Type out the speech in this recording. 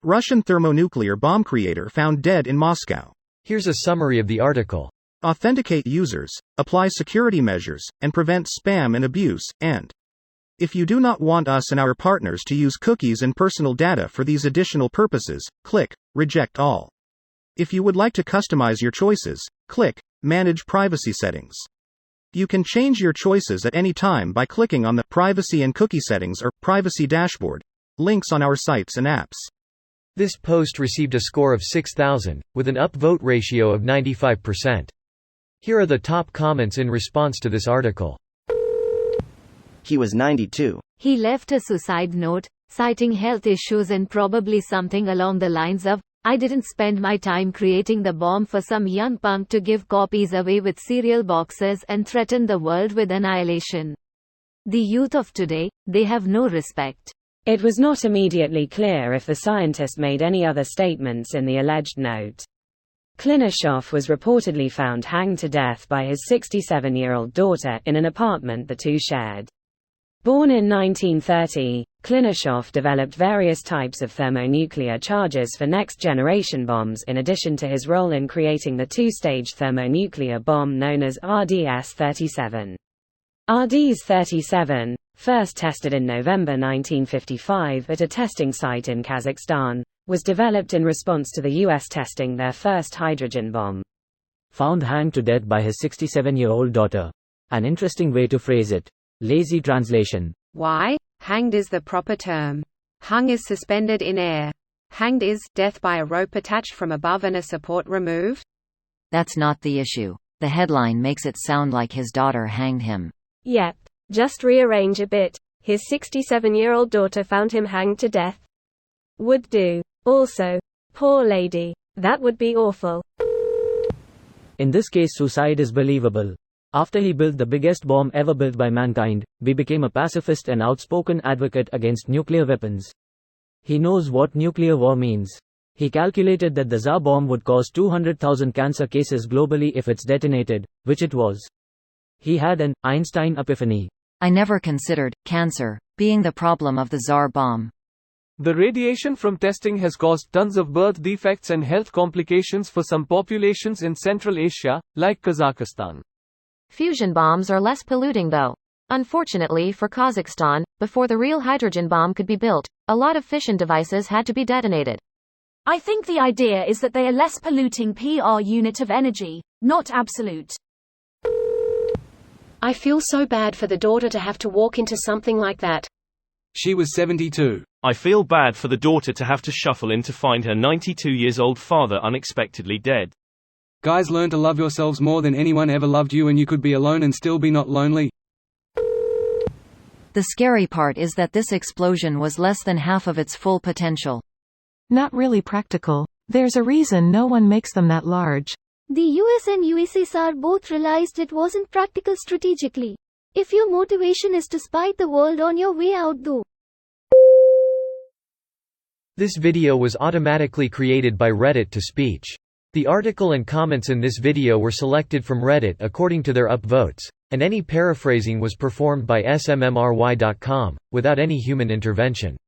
Russian thermonuclear bomb creator found dead in Moscow. Here's a summary of the article. Authenticate users, apply security measures, and prevent spam and abuse, and if you do not want us and our partners to use cookies and personal data for these additional purposes, click Reject All. If you would like to customize your choices, click Manage Privacy Settings. You can change your choices at any time by clicking on the Privacy and Cookie Settings or Privacy Dashboard links on our sites and apps. This post received a score of 6,000, with an upvote ratio of 95%. Here are the top comments in response to this article. He was 92. He left a suicide note, citing health issues and probably something along the lines of, "I didn't spend my time creating the bomb for some young punk to give copies away with cereal boxes and threaten the world with annihilation. The youth of today, they have no respect." It was not immediately clear if the scientist made any other statements in the alleged note. Klinashov was reportedly found hanged to death by his 67-year-old daughter in an apartment the two shared. Born in 1930, Klinashov developed various types of thermonuclear charges for next-generation bombs in addition to his role in creating the two-stage thermonuclear bomb known as RDS-37. RDS-37, first tested in November 1955 at a testing site in Kazakhstan, was developed in response to the U.S. testing their first hydrogen bomb. Found hanged to death by his 67-year-old daughter. An interesting way to phrase it. Lazy translation. Why? Hanged is the proper term. Hung is suspended in air. Hanged is death by a rope attached from above and a support removed. That's not the issue. The headline makes it sound like his daughter hanged him. Yep. Just rearrange a bit. His 67-year-old daughter found him hanged to death. Would do. Also, poor lady. That would be awful. In this case, suicide is believable. After he built the biggest bomb ever built by mankind, he became a pacifist and outspoken advocate against nuclear weapons. He knows what nuclear war means. He calculated that the Tsar bomb would cause 200,000 cancer cases globally if it's detonated, which it was. He had an Einstein epiphany. I never considered cancer being the problem of the Tsar bomb. The radiation from testing has caused tons of birth defects and health complications for some populations in Central Asia, like Kazakhstan. Fusion bombs are less polluting though. Unfortunately for Kazakhstan, before the real hydrogen bomb could be built, a lot of fission devices had to be detonated. I think the idea is that they are less polluting per unit of energy, not absolute. I feel so bad for the daughter to have to walk into something like that. She was 72. I feel bad for the daughter to have to shuffle in to find her 92-years-old father unexpectedly dead. Guys, learn to love yourselves more than anyone ever loved you, and you could be alone and still be not lonely. The scary part is that this explosion was less than half of its full potential. Not really practical. There's a reason no one makes them that large. The US and USSR both realized it wasn't practical strategically. If your motivation is to spy the world on your way out though. This video was automatically created by Reddit to speech. The article and comments in this video were selected from Reddit according to their upvotes, and any paraphrasing was performed by smmry.com, without any human intervention.